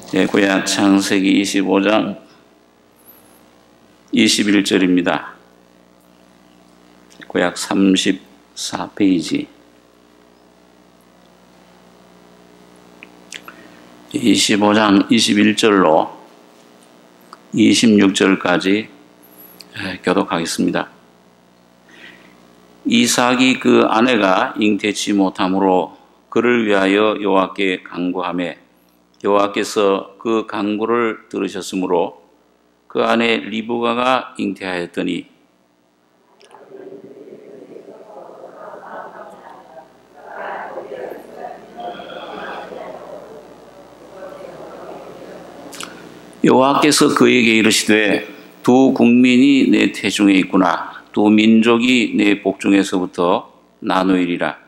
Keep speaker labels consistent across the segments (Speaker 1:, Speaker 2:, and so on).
Speaker 1: 구약 창세기 25장 21절입니다. 구약 34페이지 25장 21절로 26절까지 교독하겠습니다. 이삭이 그 아내가 잉태치 못함으로 그를 위하여 여호와께 간구하매 여호와께서 그 간구를 들으셨으므로 그 아내 리브가가 잉태하였더니 여호와께서 그에게 이르시되 두 국민이 내 태중에 있구나. 두 민족이 내 복중에서부터 나누이리라.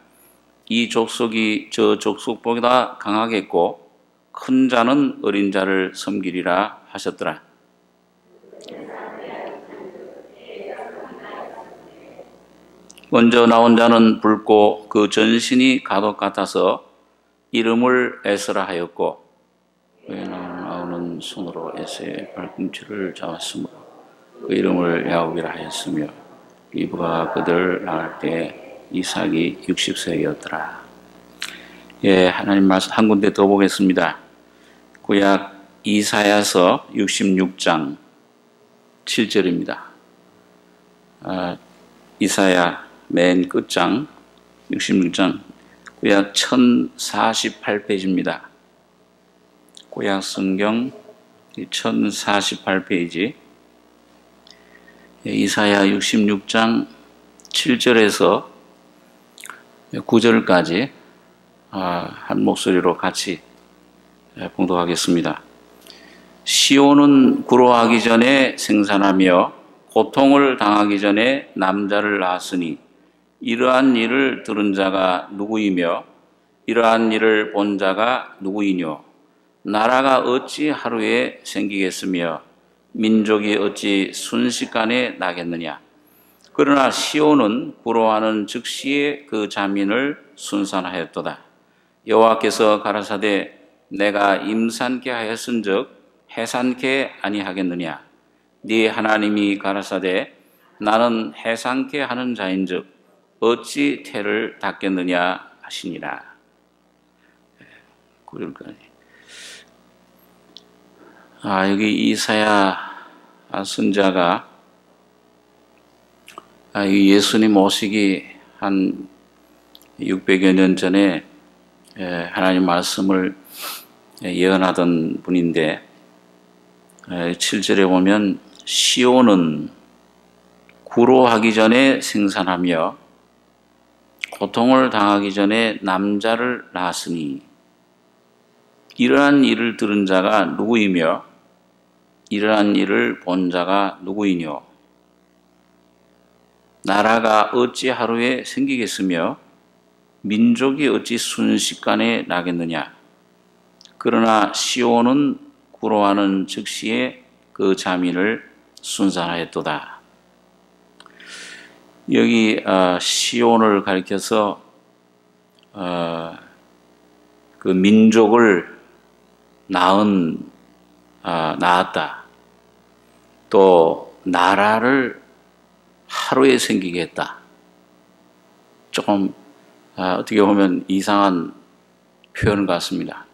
Speaker 1: 이 족속이 저 족속보다 강하겠고 큰 자는 어린 자를 섬기리라 하셨더라. 먼저 나온 자는 붉고 그 전신이 가독 같아서 이름을 에스라 하였고 나오는 손으로 에서의 발꿈치를 잡았으므로 그 이름을 야곱이라 하였으며 리브가 그들 낳을 때 이삭이 60세였더라. 하나님 말씀 한 군데 더 보겠습니다. 구약 이사야서 66장 7절입니다. 이사야 맨 끝장 66장 구약 1048페이지입니다. 구약 성경 1048페이지 이사야 66장 7절에서 9절까지 한 목소리로 같이 봉독하겠습니다. 시온은 구로하기 전에 생산하며 고통을 당하기 전에 남자를 낳았으니 이러한 일을 들은 자가 누구이며 이러한 일을 본 자가 누구이뇨. 나라가 어찌 하루에 생기겠으며 민족이 어찌 순식간에 나겠느냐. 그러나 시온은 구로하는 즉시에 그 자민을 순산하였도다. 여호와께서 가라사대 내가 임산케 하였은즉 해산케 아니하겠느냐. 네 하나님이 가라사대 나는 해산케 하는 자인즉 어찌 태를 닫겠느냐 하시니라. 9절까지. 여기 이사야 선자가 예수님 오시기 한 600여 년 전에 하나님 말씀을 예언하던 분인데 7절에 보면 시온은 구로하기 전에 생산하며 고통을 당하기 전에 남자를 낳았으니 이러한 일을 들은 자가 누구이며 이러한 일을 본 자가 누구이뇨. 나라가 어찌 하루에 생기겠으며 민족이 어찌 순식간에 나겠느냐. 그러나 시온은 구로하는 즉시에 그 자민을 순산하였도다. 여기 시온을 가리켜서 그 민족을 낳았다. 또 나라를 하루에 생기게 했다. 조금 어떻게 보면 이상한 표현 같습니다.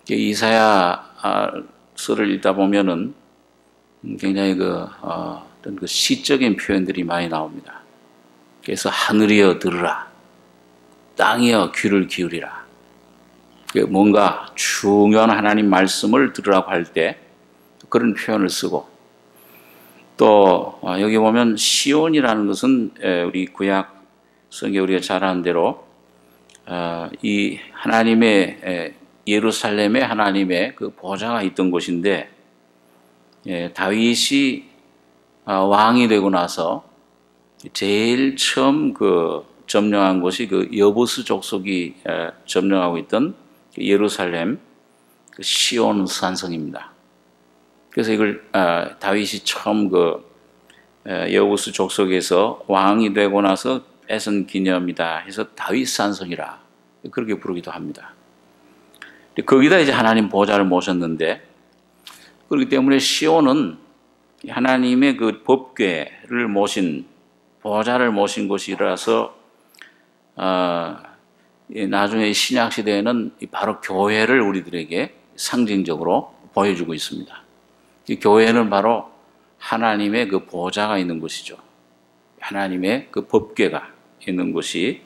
Speaker 1: 이사야서를 읽다 보면은 굉장히 어떤 그 시적인 표현들이 많이 나옵니다. 그래서 하늘이여 들으라, 땅이여 귀를 기울이라. 뭔가 중요한 하나님 말씀을 들으라고 할 때 그런 표현을 쓰고, 또 여기 보면 시온이라는 것은 우리 구약 성경 우리가 잘 아는 대로 이 하나님의 예루살렘에 하나님의 그 보좌가 있던 곳인데, 다윗이 왕이 되고 나서 제일 처음 점령한 곳이 여부스 족속이 점령하고 있던 예루살렘 시온 산성입니다. 그래서 이걸 다윗이 처음 여부스 족속에서 왕이 되고 나서 뺏은 기념이다 해서 다윗 산성이라 그렇게 부르기도 합니다. 거기다 이제 하나님 보좌를 모셨는데, 그렇기 때문에 시온은 하나님의 그 법궤를 모신, 보좌를 모신 곳이라서 나중에 신약 시대에는 바로 교회를 우리들에게 상징적으로 보여주고 있습니다. 이 교회는 바로 하나님의 그 보좌가 있는 곳이죠. 하나님의 그 법궤가 있는 곳이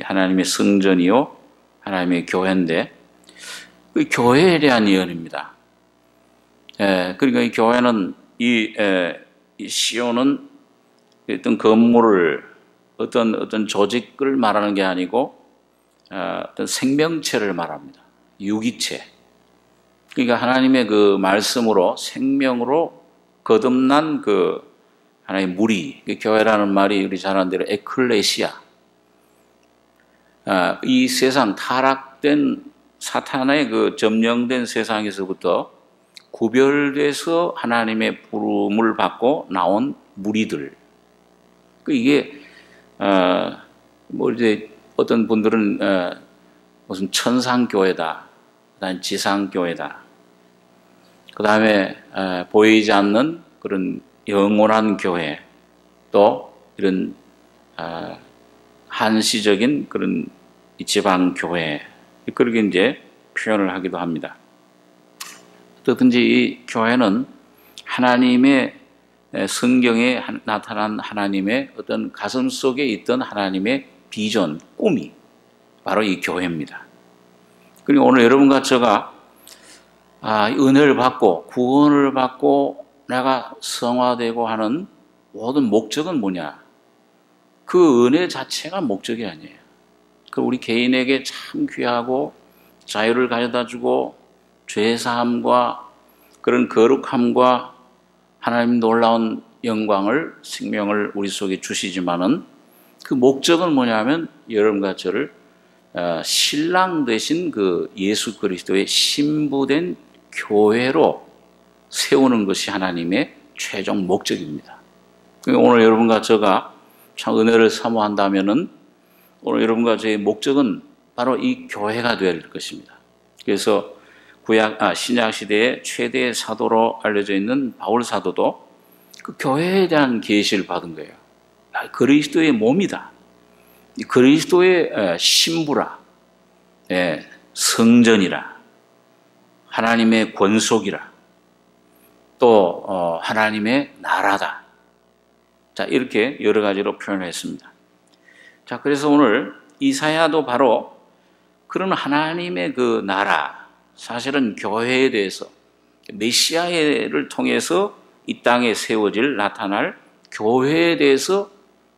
Speaker 1: 하나님의 성전이요 하나님의 교회인데, 그 교회에 대한 예언입니다. 그러니까 이 교회는 이 시온은 어떤 건물을, 어떤 조직을 말하는 게 아니고 어떤 생명체를 말합니다. 유기체. 그러니까 하나님의 그 말씀으로 생명으로 거듭난 그 하나의 무리, 그 교회라는 말이 우리 잘 아는 대로 에클레시아. 이 세상 타락된 사탄의 그 점령된 세상에서부터 구별돼서 하나님의 부름을 받고 나온 무리들. 이게 뭐 이제 어떤 분들은 무슨 천상교회다, 그다음 지상교회다, 그다음에 보이지 않는 그런 영원한 교회, 또 이런 한시적인 그런 지방교회, 그렇게 이제 표현을 하기도 합니다. 어떻든지 이 교회는 하나님의 성경에 나타난 하나님의 어떤 가슴 속에 있던 하나님의 비전, 꿈이 바로 이 교회입니다. 그리고 오늘 여러분과 제가 은혜를 받고 구원을 받고 내가 성화되고 하는 모든 목적은 뭐냐? 그 은혜 자체가 목적이 아니에요. 그 우리 개인에게 참 귀하고 자유를 가져다주고 죄사함과 그런 거룩함과 하나님 놀라운 영광을, 생명을 우리 속에 주시지만은 그 목적은 뭐냐면 여러분과 저를 신랑 되신 그 예수 그리스도의 신부된 교회로 세우는 것이 하나님의 최종 목적입니다. 오늘 여러분과 저가 참 은혜를 사모한다면은 오늘 여러분과 저의 목적은 바로 이 교회가 될 것입니다. 그래서 신약 시대의 최대의 사도로 알려져 있는 바울 사도도 그 교회에 대한 계시를 받은 거예요. 그리스도의 몸이다. 그리스도의 신부라, 성전이라, 하나님의 권속이라, 또 하나님의 나라다. 자, 이렇게 여러 가지로 표현했습니다. 자, 그래서 오늘 이사야도 바로 그런 하나님의 그 나라, 사실은 교회에 대해서 메시아를 통해서 이 땅에 세워질 나타날 교회에 대해서,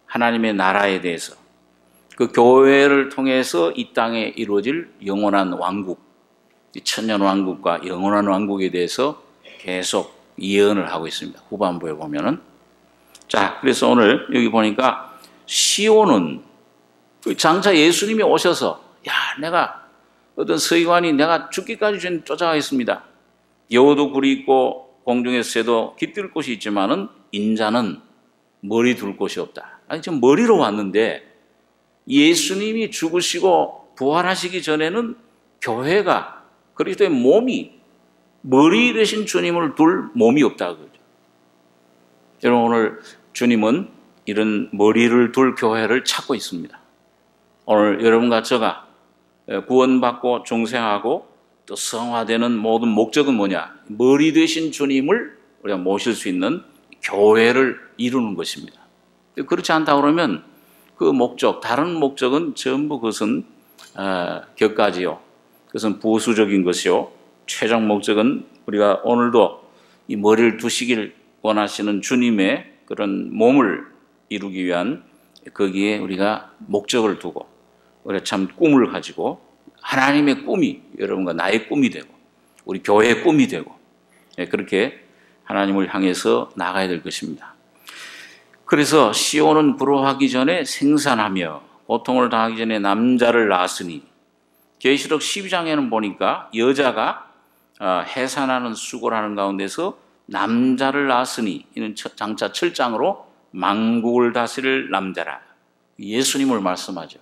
Speaker 1: 하나님의 나라에 대해서, 그 교회를 통해서 이 땅에 이루어질 영원한 왕국, 천년 왕국과 영원한 왕국에 대해서 계속 예언을 하고 있습니다. 후반부에 보면은. 자, 그래서 오늘 여기 보니까 시온은 장차 예수님이 오셔서 내가 어떤 서기관이 내가 죽기까지 쫓아가겠습니다. 여우도 굴이 있고 공중의 새도 깃들 곳이 있지만은 인자는 머리 둘 곳이 없다. 아니 지금 머리로 왔는데 예수님이 죽으시고 부활하시기 전에는 교회가, 그리스도의 몸이 머리 되신 주님을 둘 몸이 없다 그러죠. 여러분 오늘 주님은 이런 머리를 둘 교회를 찾고 있습니다. 오늘 여러분과 제가 구원받고 중생하고 또 성화되는 모든 목적은 뭐냐? 머리 되신 주님을 우리가 모실 수 있는 교회를 이루는 것입니다. 그렇지 않다 그러면 그 목적, 다른 목적은 전부 그것은 격가지요. 그것은 부수적인 것이요. 최종 목적은 우리가 오늘도 이 머리를 두시길 원하시는 주님의 그런 몸을 이루기 위한 거기에 우리가 목적을 두고 우리가 참 꿈을 가지고 하나님의 꿈이 여러분과 나의 꿈이 되고 우리 교회의 꿈이 되고 그렇게 하나님을 향해서 나가야 될 것입니다. 그래서 시온은 불화하기 전에 생산하며 고통을 당하기 전에 남자를 낳았으니, 계시록 12장에는 보니까 여자가 해산하는 수고를 하는 가운데서 남자를 낳았으니 이는 장차 7장으로 만국을 다스릴 남자라, 예수님을 말씀하죠.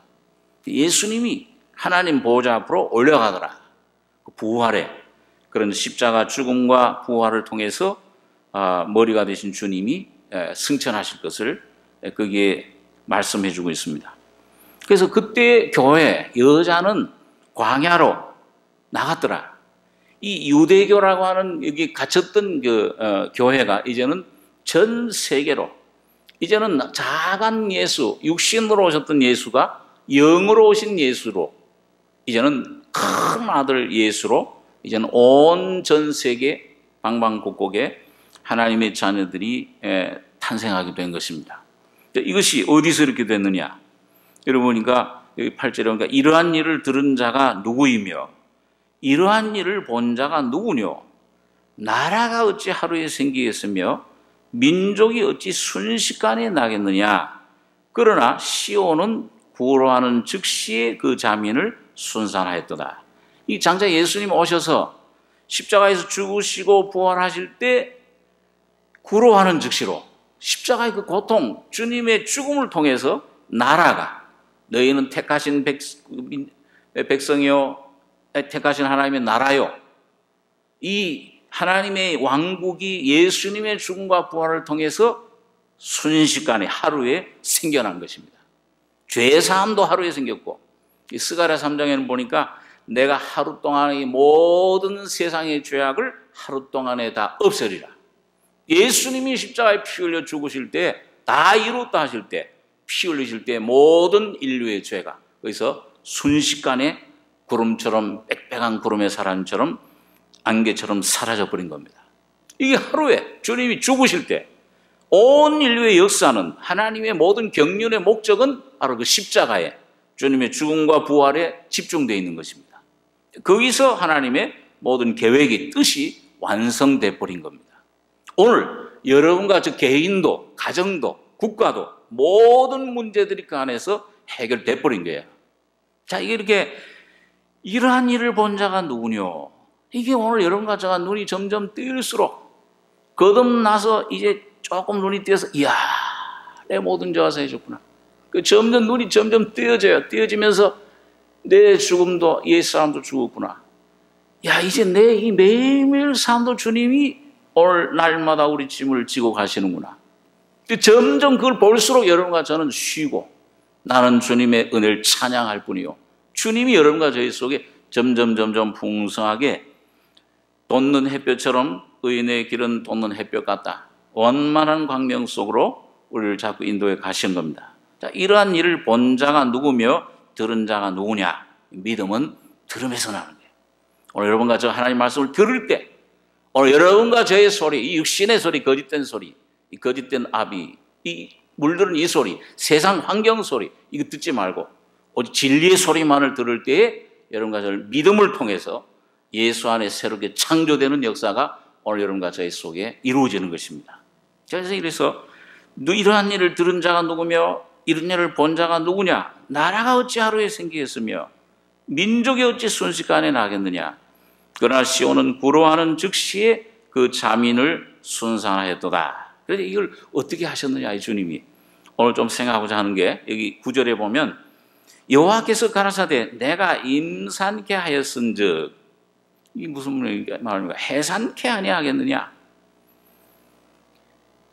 Speaker 1: 예수님이 하나님 보좌 앞으로 올라가더라. 부활의 그런 십자가 죽음과 부활을 통해서 머리가 되신 주님이 승천하실 것을 거기에 말씀해 주고 있습니다. 그래서 그때 교회 여자는 광야로 나갔더라. 이 유대교라고 하는 여기 갇혔던 교회가 이제는 전 세계로, 이제는 작은 예수, 육신으로 오셨던 예수가 영으로 오신 예수로, 이제는 큰 아들 예수로, 이제는 온 전 세계 방방곡곡에 하나님의 자녀들이 탄생하게 된 것입니다. 이것이 어디서 이렇게 됐느냐? 여러분 보니까 여기 8절에 보니까 이러한 일을 들은 자가 누구이며 이러한 일을 본 자가 누구뇨? 나라가 어찌 하루에 생기겠으며 민족이 어찌 순식간에 나겠느냐? 그러나 시온은 구로하는 즉시에 그 자민을 순산하였도다. 이 장차 예수님 오셔서 십자가에서 죽으시고 부활하실 때 구로하는 즉시로 십자가의 그 고통, 주님의 죽음을 통해서 나라가, 너희는 택하신 백성이요, 택하신 하나님의 나라요, 이 하나님의 왕국이 예수님의 죽음과 부활을 통해서 순식간에 하루에 생겨난 것입니다. 죄사함도 하루에 생겼고, 이 스가랴 3장에는 보니까 내가 하루 동안의 모든 세상의 죄악을 하루 동안에 다 없애리라. 예수님이 십자가에 피 흘려 죽으실 때, 다 이뤘다 하실 때, 피 흘리실 때 모든 인류의 죄가 거기서 순식간에 구름처럼, 빽빽한 구름의 사람처럼, 안개처럼 사라져버린 겁니다. 이게 하루에 주님이 죽으실 때 온 인류의 역사는, 하나님의 모든 경륜의 목적은 바로 그 십자가에, 주님의 죽음과 부활에 집중되어 있는 것입니다. 거기서 하나님의 모든 계획이, 뜻이 완성돼 버린 겁니다. 오늘 여러분과 저 개인도, 가정도, 국가도 모든 문제들이 그 안에서 해결돼 버린 거예요. 자, 이게 이렇게 이러한 일을 본 자가 누구뇨? 이게 오늘 여러분과 저가 눈이 점점 뜨일수록 거듭나서 이제 조금 눈이 띄어서, 이야, 내 모든 죄가 사해졌구나. 점점 눈이 점점 띄어져요. 띄어지면서 내 죽음도, 옛 사람도 죽었구나. 야, 이제 내 이 매일매일 삶도 주님이 오늘 날마다 우리 짐을 지고 가시는구나. 점점 그걸 볼수록 여러분과 저는 쉬고, 나는 주님의 은혜를 찬양할 뿐이요, 주님이 여러분과 저희 속에 점점 풍성하게 돋는 햇볕처럼, 의인의 길은 돋는 햇볕 같다, 원만한 광명 속으로 우리를 자꾸 인도해 가시는 겁니다. 자, 이러한 일을 본 자가 누구며 들은 자가 누구냐? 믿음은 들음에서 나는 거예요. 오늘 여러분과 저 하나님 말씀을 들을 때, 오늘 여러분과 저의 소리, 이 육신의 소리, 거짓된 소리, 이 거짓된 아비, 이 물들은 이 소리, 세상 환경 소리, 이거 듣지 말고 오직 진리의 소리만을 들을 때에 여러분과 저를 믿음을 통해서 예수 안에 새롭게 창조되는 역사가 오늘 여러분과 저의 속에 이루어지는 것입니다. 그래서 이러한 일을 들은 자가 누구며 이런 일을 본 자가 누구냐? 나라가 어찌 하루에 생기겠으며 민족이 어찌 순식간에 나겠느냐? 그러나 시온은 구로하는 즉시에 그 자민을 순산하였도다. 그래서 이걸 어떻게 하셨느냐, 이 주님이. 오늘 좀 생각하고자 하는 게, 여기 9절에 보면 여호와께서 가라사대 내가 임산케 하였은즉, 이게 무슨 말입니까? 해산케 아니하겠느냐?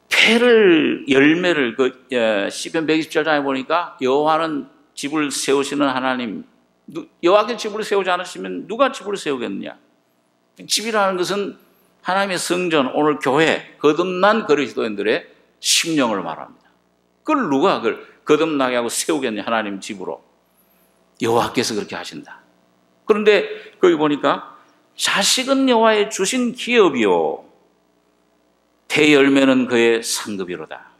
Speaker 1: 패를, 열매를, 시편 127장에 보니까 여호와는 집을 세우시는 하나님, 여호와께서 집을 세우지 않으시면 누가 집을 세우겠느냐? 집이라는 것은 하나님의 성전, 오늘 교회, 거듭난 그리스도인들의 심령을 말합니다. 그걸 누가 그걸 거듭나게 하고 세우겠냐? 하나님 집으로. 여호와께서 그렇게 하신다. 그런데 거기 보니까 자식은 여호와의 주신 기업이요, 대열매는 그의 상급이로다.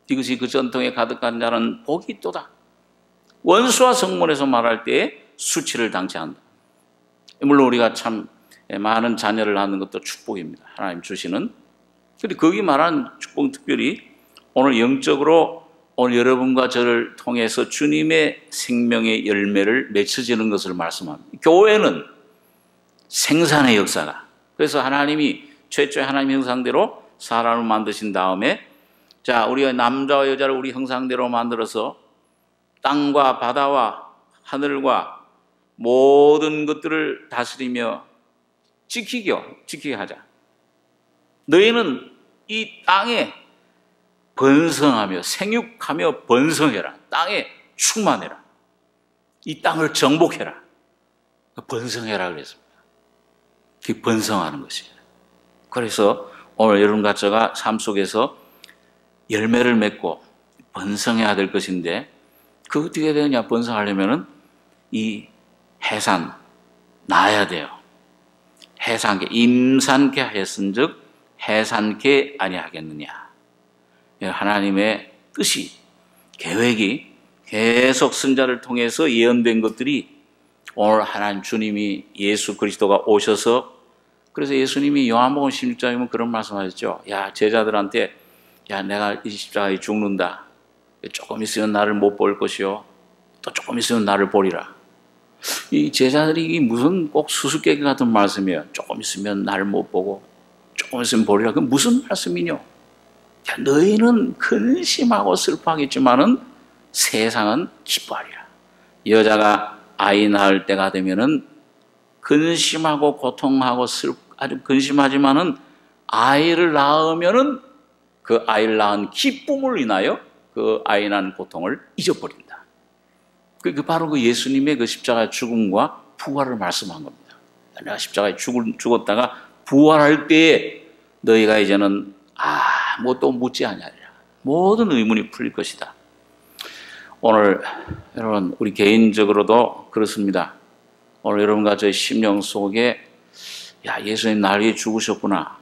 Speaker 1: 이것이 그 전통에 가득한 자는 복이 있도다. 원수와 성문에서 말할 때에 수치를 당치 않는다. 물론 우리가 참 많은 자녀를 낳는 것도 축복입니다. 하나님 주시는. 그런데 거기 말하는 축복은 특별히 오늘 영적으로 오늘 여러분과 저를 통해서 주님의 생명의 열매를 맺혀지는 것을 말씀합니다. 교회는 생산의 역사가. 그래서 하나님이 최초의 하나님 형상대로 사람을 만드신 다음에, 자, 우리가 남자와 여자를 우리 형상대로 만들어서 땅과 바다와 하늘과 모든 것들을 다스리며 지키게 하자. 너희는 이 땅에 번성하며 생육하며 번성해라. 땅에 충만해라. 이 땅을 정복해라. 번성해라 그랬습니다. 그게 번성하는 것이에요. 그래서 오늘 여러분과 제가 삶 속에서 열매를 맺고 번성해야 될 것인데, 그 어떻게 되느냐? 번성하려면은 이 해산 나야 돼요. 해산케 임산케 하였은즉 해산케 아니하겠느냐? 하나님의 뜻이, 계획이 계속 선자를 통해서 예언된 것들이 오늘 하나님 주님이 예수 그리스도가 오셔서, 그래서 예수님이 요한복음 16장에 보면 그런 말씀하셨죠. 야, 제자들한테, 야, 내가 이 십자가에 죽는다. 조금 있으면 나를 못 볼 것이요, 또 조금 있으면 나를 보리라. 이 제자들이 무슨 꼭 수수께끼 같은 말씀이에요. 조금 있으면 나를 못 보고 조금 있으면 보리라. 그건 무슨 말씀이뇨? 야, 너희는 근심하고 슬퍼하겠지만은 세상은 기뻐하리라. 여자가 아이 낳을 때가 되면은 근심하고 고통하고 아주 근심하지만은 아이를 낳으면은 그 아이를 낳은 기쁨을 인하여 그 아이 낳은 고통을 잊어버린다. 그 바로 그 예수님의 그 십자가의 죽음과 부활을 말씀한 겁니다. 내가 십자가에 죽었다가 부활할 때에 너희가 이제는 뭐 또 묻지 아니하리라. 모든 의문이 풀릴 것이다. 오늘 여러분, 우리 개인적으로도 그렇습니다. 오늘 여러분과 저의 심령 속에, 야, 예수님 날 위해 죽으셨구나.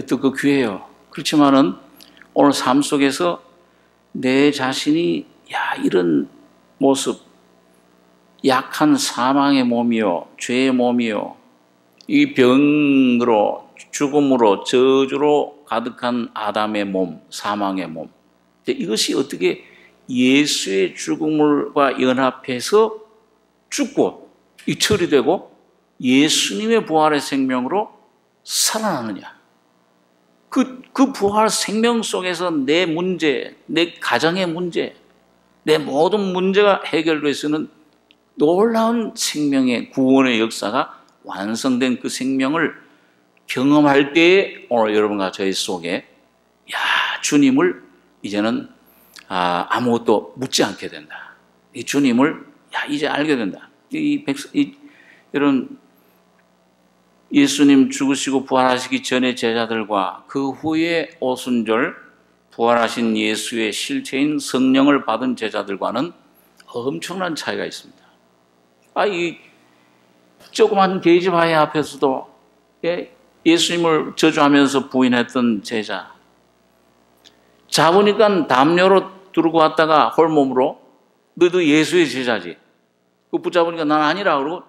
Speaker 1: 또 그 귀해요. 그렇지만은 오늘 삶 속에서 내 자신이, 야, 이런 모습, 약한 사망의 몸이요, 죄의 몸이요, 이 병으로, 죽음으로, 저주로 가득한 아담의 몸, 사망의 몸. 이것이 어떻게 예수의 죽음과 연합해서 죽고 처리되고 예수님의 부활의 생명으로 살아나느냐. 그 부활 생명 속에서 내 문제, 내 가정의 문제, 내 모든 문제가 해결되어서는 놀라운 생명의 구원의 역사가 완성된 그 생명을 경험할 때에 오늘 여러분과 저희 속에, 야, 주님을 이제는 아무것도 묻지 않게 된다. 이 주님을, 야, 이제 알게 된다. 이런 예수님 죽으시고 부활하시기 전에 제자들과 그 후에 오순절 부활하신 예수의 실체인 성령을 받은 제자들과는 엄청난 차이가 있습니다. 이 조그만 계집아이 앞에서도 예수님을 저주하면서 부인했던 제자, 잡으니까 담요로 들고 왔다가 홀몸으로, 너도 예수의 제자지. 그 붙잡으니까 난 아니라 그러고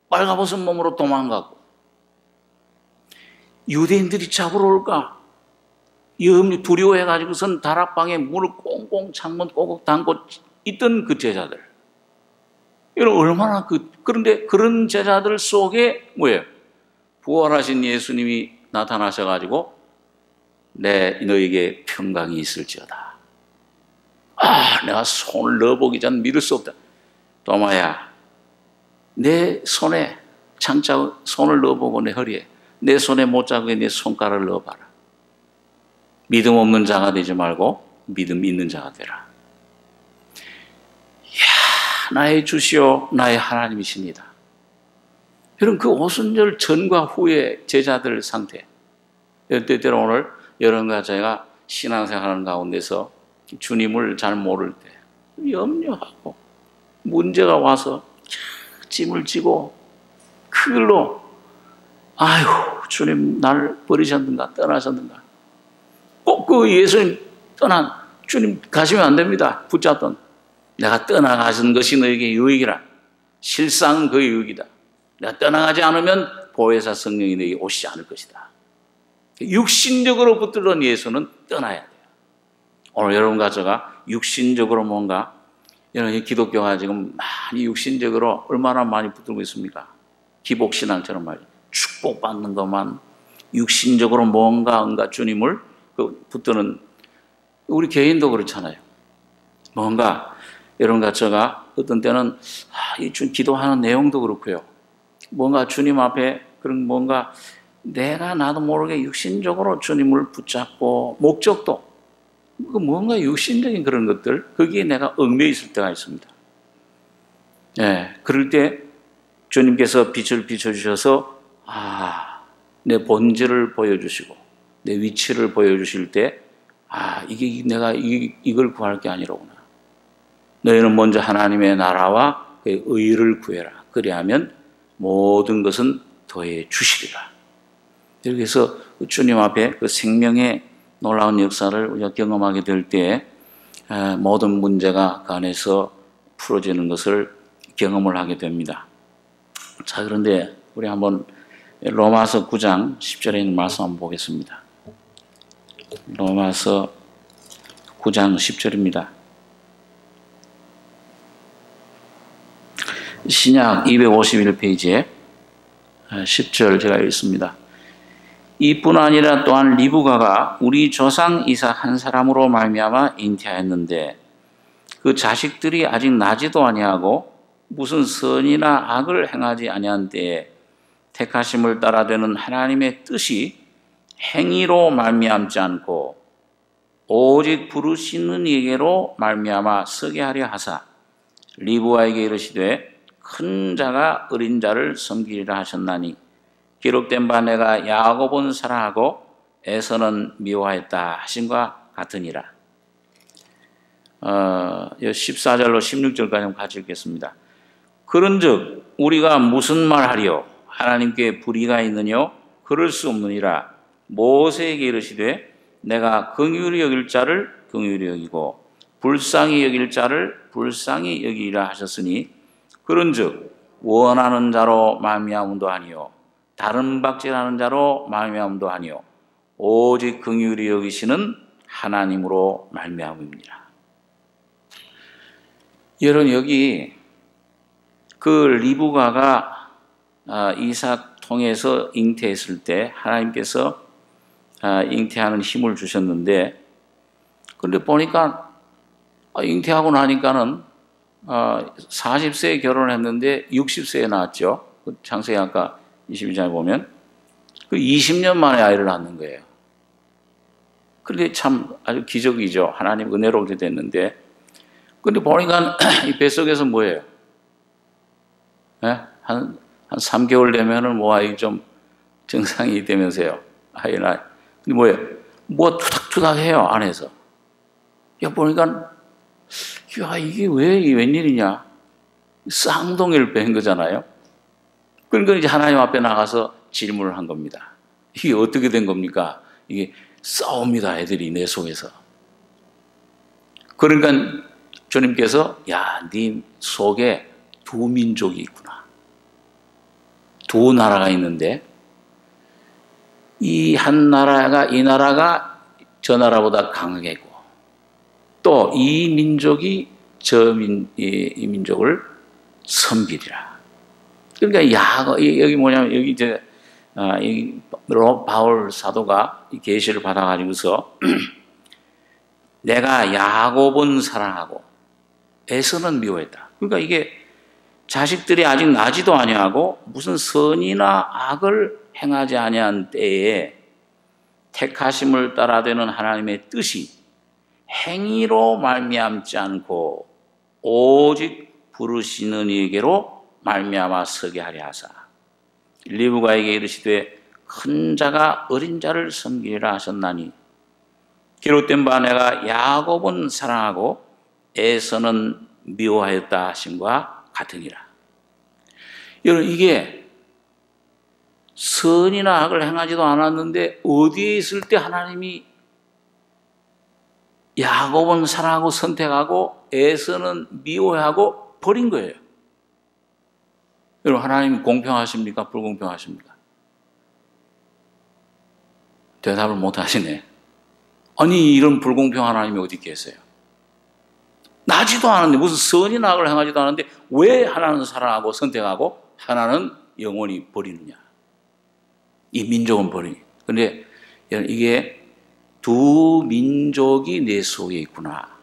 Speaker 1: 빨가벗은 몸으로 도망가고, 유대인들이 잡으러 올까 염려 두려워해가지고선 다락방에 문을 꽁꽁 창문 꼬국 담고 있던 그 제자들, 이런 얼마나 그런데 그런 제자들 속에 뭐예요? 부활하신 예수님이 나타나셔가지고 너에게 평강이 있을지어다. 내가 손을 넣어보기 전 믿을 수 없다. 도마야, 내 손에 손을 넣어보고 내 허리에, 내 손에 못자국에 내 손가락을 넣어봐라. 믿음 없는 자가 되지 말고 믿음 있는 자가 되라. 이야, 나의 주시오, 나의 하나님이십니다. 여러분, 그 오순절 전과 후의 제자들 상태, 때때로 오늘 여러분과 제가 신앙생활하는 가운데서 주님을 잘 모를 때 염려하고 문제가 와서 짐을 지고 그 길로, 아유, 주님 나를 버리셨는가 떠나셨는가. 꼭 그 예수님 주님 가시면 안 됩니다. 붙잡던, 내가 떠나가신 것이 너에게 유익이라. 실상은 그 유익이다. 내가 떠나가지 않으면 보혜사 성령이 너에게 오시지 않을 것이다. 육신적으로 붙들던 예수는 떠나야 돼요. 오늘 여러분과 제가 육신적으로 뭔가, 여러분, 기독교가 지금 많이 육신적으로 얼마나 많이 붙들고 있습니까? 기복신앙처럼 말이죠. 축복받는 것만, 육신적으로 뭔가 주님을 붙드는, 우리 개인도 그렇잖아요. 뭔가 여러분과 제가 어떤 때는 기도하는 내용도 그렇고요. 뭔가 주님 앞에 그런 뭔가 내가 나도 모르게 육신적으로 주님을 붙잡고 목적도 뭔가 육신적인 그런 것들 거기에 내가 얽매여 있을 때가 있습니다. 예, 그럴 때 주님께서 빛을 비춰주셔서 내 본질을 보여주시고 내 위치를 보여주실 때 이게 내가 이걸 구할 게 아니로구나. 너희는 먼저 하나님의 나라와 그의 의를 구해라. 그리하면 모든 것은 더해 주시리라. 이렇게 해서 주님 앞에 그 생명의 놀라운 역사를 우리가 경험하게 될 때 모든 문제가 그 안에서 풀어지는 것을 경험을 하게 됩니다. 자, 그런데 우리 한번 로마서 9장 10절에 있는 말씀 한번 보겠습니다. 로마서 9장 10절입니다. 신약 251페이지에 10절 제가 읽습니다. 이뿐 아니라 또한 리브가가 우리 조상 이삭 한 사람으로 말미암아 잉태하였는데 그 자식들이 아직 나지도 아니하고 무슨 선이나 악을 행하지 아니한 때에 택하심을 따라되는 하나님의 뜻이 행위로 말미암지 않고 오직 부르시는 이에게로 말미암아 서게 하려 하사 리브가에게 이르시되 큰 자가 어린 자를 섬기리라 하셨나니 기록된 바 내가 야곱은 사랑하고 에서는 미워하였다 하신과 같으니라. 14절로 16절까지 같이 읽겠습니다. 그런즉 우리가 무슨 말하리요? 하나님께 불의가 있느뇨? 그럴 수 없느니라. 모세에게 이르시되 내가 긍휼히 여길 자를 긍휼히 여기고 불쌍히 여길 자를 불쌍히 여기리라 하셨으니 그런즉 원하는 자로 말미암음도 아니요 다른 박질하는 자로 말미암음도 아니요 오직 긍휼히 여기시는 하나님으로 말미암음이니라. 여러분, 여기 그 리브가가 이삭 통해서 잉태했을 때 하나님께서 잉태하는 힘을 주셨는데, 그런데 보니까 잉태하고 나니까는 40세에 결혼했는데 60세에 낳았죠. 창세기 아까 22장에 보면 그 20년 만에 아이를 낳는 거예요. 그런데 참 아주 기적이죠. 하나님 은혜로 그렇게 됐는데, 그런데 보니까 이 뱃속에서 뭐예요? 한 3개월 되면은 뭐 아이 좀 증상이 되면서요. 아이나 근데 뭐예요? 뭐 투닥투닥 해요 안에서. 야 보니까 야 이게 왜 웬일이냐? 쌍둥이를 뺀 거잖아요. 그러니까 이제 하나님 앞에 나가서 질문을 한 겁니다. 이게 어떻게 된 겁니까? 이게 싸웁니다. 애들이 내 속에서. 그러니까 주님께서 야, 네 속에 두 민족이 있구나. 두 나라가 있는데 이 한 나라가 이 나라가 저 나라보다 강하겠고 또 이 민족이 이 민족을 섬기리라. 그러니까 여기 뭐냐면 여기 이제 바울 사도가 계시를 받아가지고서 내가 야곱은 사랑하고 에서는 미워했다. 그러니까 이게 자식들이 아직 나지도 아니하고 무슨 선이나 악을 행하지 아니한 때에 택하심을 따라되는 하나님의 뜻이 행위로 말미암지 않고 오직 부르시는 이에게로 말미암아 서게 하려 하사 리브가에게 이르시되 큰 자가 어린 자를 섬기리라 하셨나니 기록된 바 내가 야곱은 사랑하고 에서는 미워하였다 하심과 같으니라. 여러분 이게 선이나 악을 행하지도 않았는데 어디에 있을 때 하나님이 야곱은 사랑하고 선택하고 에서는 미워하고 버린 거예요. 여러분 하나님이 공평하십니까? 불공평하십니까? 대답을 못 하시네. 아니 이런 불공평한 하나님이 어디 계세요? 나지도 않았는데 무슨 선이나 악을 행하지도 않았는데 왜 하나는 사랑하고 선택하고 하나는 영원히 버리느냐? 이 민족은 버리니. 그런데 이게 두 민족이 내 속에 있구나.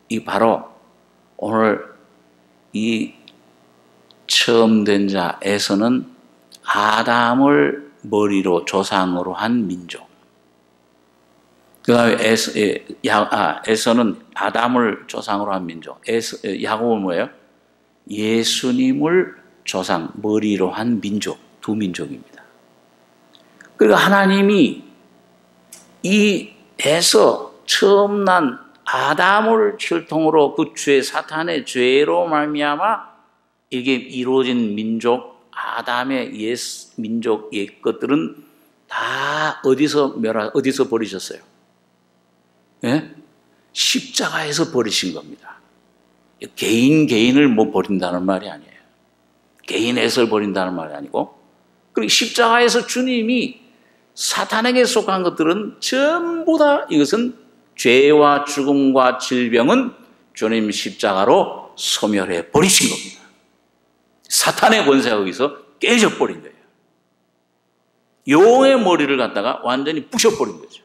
Speaker 1: 이 바로 오늘 이 처음 된 자에서는 아담을 머리로 조상으로 한 민족. 그 다음에 에서는 아담을 조상으로 한 민족. 야곱은 뭐예요? 예수님을 조상, 머리로 한 민족, 두 민족입니다. 그리고 하나님이 이 에서 처음 난 아담을 혈통으로 그 죄, 사탄의 죄로 말미암아 이게 이루어진 민족, 아담의 옛 민족, 옛 것들은 다 어디서 버리셨어요? 예? 십자가에서 버리신 겁니다. 개인을 뭐 버린다는 말이 아니에요. 개인에서 버린다는 말이 아니고, 그리고 십자가에서 주님이 사탄에게 속한 것들은 전부 다 이것은 죄와 죽음과 질병은 주님 십자가로 소멸해 버리신 겁니다. 사탄의 권세가 거기서 깨져버린 거예요. 용의 머리를 갖다가 완전히 부셔버린 거죠.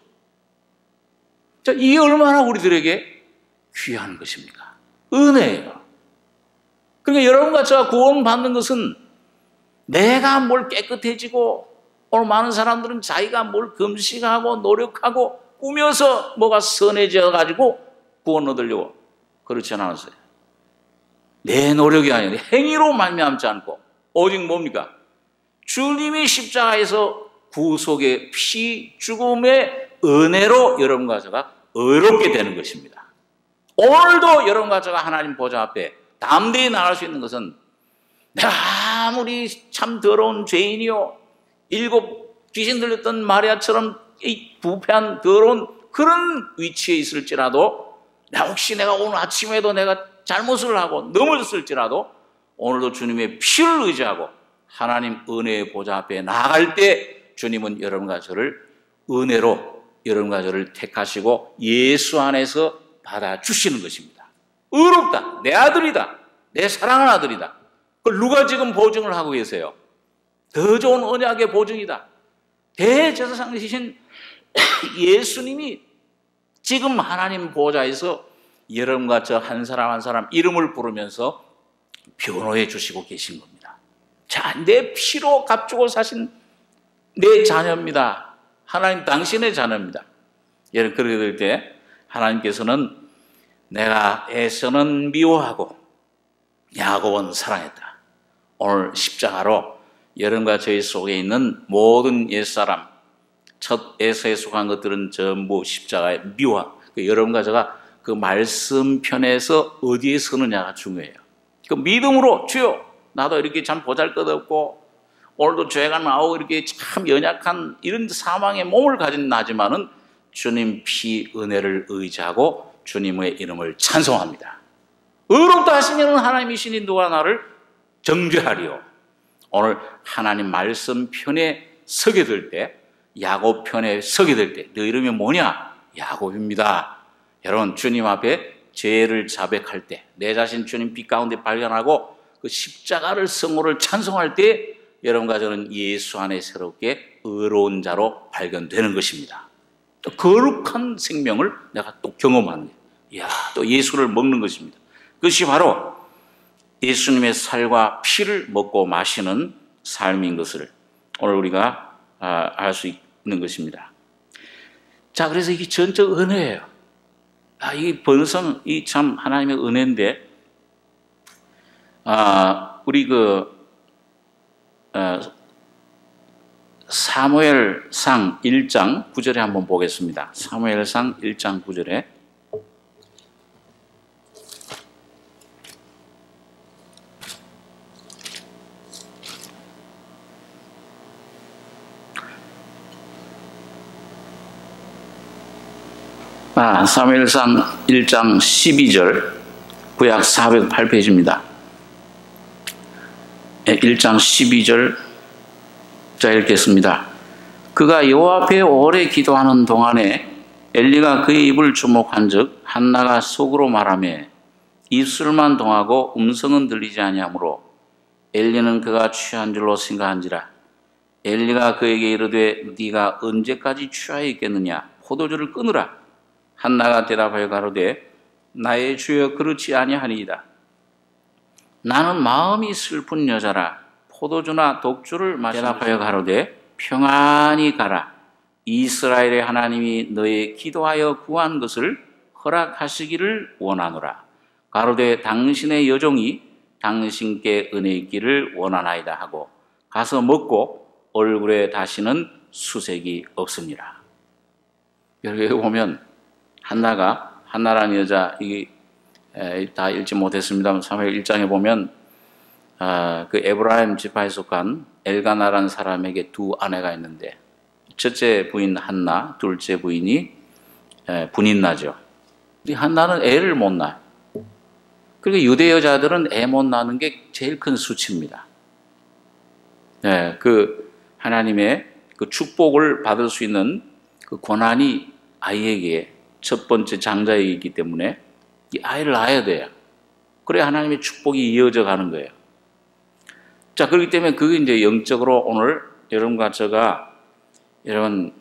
Speaker 1: 자, 이게 얼마나 우리들에게 귀한 것입니까? 은혜예요. 그러니까 여러분과 제가 구원받는 것은 내가 뭘 깨끗해지고, 오늘 많은 사람들은 자기가 뭘 금식하고 노력하고 꾸며서 뭐가 선해져 가지고 구원 얻으려고, 그렇지 않았어요. 내 노력이 아니라 행위로 말미암지 않고 오직 뭡니까? 주님이 십자가에서 구속의 피, 죽음의 은혜로 여러분과 제가 의롭게 되는 것입니다. 오늘도 여러분과 제가 하나님 보좌 앞에 담대히 나갈 수 있는 것은, 내가 아무리 참 더러운 죄인이요, 7 귀신 들렸던 마리아처럼 이 부패한 더러운 그런 위치에 있을지라도, 혹시 내가 오늘 아침에도 내가 잘못을 하고 넘어졌을지라도 오늘도 주님의 피를 의지하고 하나님 은혜의 보좌 앞에 나아갈 때 주님은 여러분과 저를 은혜로 여러분과 저를 택하시고 예수 안에서 받아주시는 것입니다. 의롭다, 내 아들이다, 내 사랑하는 아들이다. 그걸 누가 지금 보증을 하고 계세요? 더 좋은 언약의 보증이다. 대제사장 되신 예수님이 지금 하나님 보좌에서 여러분과 저 한 사람 한 사람 이름을 부르면서 변호해 주시고 계신 겁니다. 자, 내 피로 값주고 사신 내 자녀입니다. 하나님 당신의 자녀입니다. 여러분, 그렇게 될 때 하나님께서는 내가 에서는 미워하고 야곱은 사랑했다. 오늘 십자가로 여러분과 저희 속에 있는 모든 옛사람, 첫 에서에 속한 것들은 전부 십자가에 미워하고, 여러분과 제가 그 말씀편에서 어디에 서느냐가 중요해요. 그 믿음으로, 주여 나도 이렇게 참 보잘것없고 오늘도 죄가 나오고 이렇게 참 연약한 이런 사망의 몸을 가진 나지만은 주님 피 은혜를 의지하고 주님의 이름을 찬송합니다. 의롭다 하시면 하나님이시니 누가 나를 정죄하리요. 오늘 하나님 말씀 편에 서게 될 때, 야곱 편에 서게 될 때, 너 이름이 뭐냐? 야곱입니다. 여러분, 주님 앞에 죄를 자백할 때, 내 자신 주님 빛 가운데 발견하고 그 십자가를 성호를 찬송할 때 여러분과 저는 예수 안에 새롭게 의로운 자로 발견되는 것입니다. 또 거룩한 생명을 내가 또 경험하는 거예요. 이야, 또 예수를 먹는 것입니다. 그것이 바로 예수님의 살과 피를 먹고 마시는 삶인 것을 오늘 우리가 알 수 있는 것입니다. 자, 그래서 이게 전적 은혜예요. 이 번성, 이 참 하나님의 은혜인데, 우리 사무엘상 1장 9절에 한번 보겠습니다. 사무엘상 1장 9절에. 사무엘상 1장 12절, 구약 408페이지입니다. 1장 12절, 자, 읽겠습니다. 그가 여호와 앞에 오래 기도하는 동안에 엘리가 그의 입을 주목한 즉 한나가 속으로 말하며 입술만 동하고 음성은 들리지 아니하므로 엘리는 그가 취한 줄로 생각한지라. 엘리가 그에게 이르되 네가 언제까지 취하여 있겠느냐? 포도주를 끊으라. 한나가 대답하여 가로되 나의 주여 그렇지 아니하니이다. 나는 마음이 슬픈 여자라 포도주나 독주를 대답하여 가로되 평안히 가라. 이스라엘의 하나님이 너의 기도하여 구한 것을 허락하시기를 원하노라. 가로되 당신의 여종이 당신께 은혜 있기를 원하나이다 하고 가서 먹고 얼굴에 다시는 수색이 없습니다. 여기 보면 한나라는 여자, 이게 다 읽지 못했습니다만 3회 1장에 보면 그 에브라임 지파에 속한 엘가나라는 사람에게 두 아내가 있는데 첫째 부인 한나, 둘째 부인이 분인나죠. 한나는 애를 못 낳아요. 그러니까 유대 여자들은 애 못 낳는 게 제일 큰 수치입니다. 그 하나님의 그 축복을 받을 수 있는 그 권한이 아이에게 첫 번째 장자에게 있기 때문에 이 아이를 낳아야 돼요. 그래야 하나님의 축복이 이어져 가는 거예요. 자, 그렇기 때문에 그게 이제 영적으로 오늘 여러분과 제가 여러분